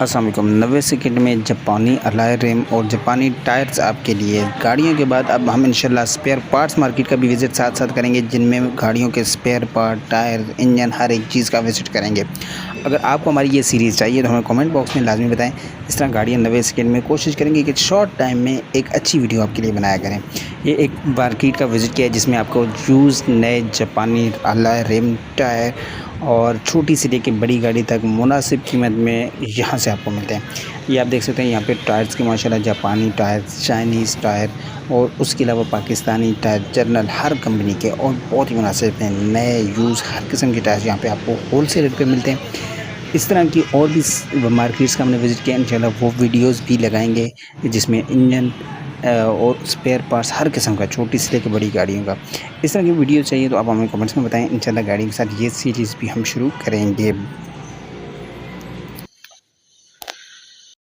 अस्सलाम वालेकुम। 90 सेकंड में जापानी अलॉय रिम और जापानी टायर्स आपके लिए। गाड़ियों के बाद अब हम इंशाल्लाह स्पेयर पार्ट्स मार्केट का भी विज़िट साथ साथ करेंगे, जिनमें गाड़ियों के स्पेयर पार्ट, टायर, इंजन हर एक चीज़ का विज़िट करेंगे। अगर आपको हमारी ये सीरीज़ चाहिए तो हमें कमेंट बॉक्स में लाजमी बताएं। इस तरह गाड़ियाँ 90 सेकंड में कोशिश करेंगे कि शॉर्ट टाइम में एक अच्छी वीडियो आपके लिए बनाया करें। ये एक मार्केट का विज़िट किया है जिसमें आपको यूज़ नए जापानी अलॉय रिम, टायर और छोटी से लेके बड़ी गाड़ी तक मुनासिब कीमत में यहाँ से आपको मिलते हैं। ये आप देख सकते हैं यहाँ पे टायर्स के माशाल्लाह जापानी टायर, चाइनीज़ टायर और उसके अलावा पाकिस्तानी टायर, जर्नल हर कंपनी के और बहुत ही मुनासिब हैं। नए यूज़ हर किस्म के टायर्स यहाँ पे आपको होलसेल रेट पे मिलते हैं। इस तरह की और भी मार्केट्स का हमने विज़िट किया, इंशाल्लाह वो वीडियोज़ भी लगाएंगे जिसमें इंजन और स्पेयर पार्ट्स हर किस्म का, छोटी से लेकर बड़ी गाड़ियों का। इस तरह की वीडियो चाहिए तो आप हमें कमेंट्स में बताएं। इंशाल्लाह गाड़ी के साथ ये सीरीज़ भी हम शुरू करेंगे।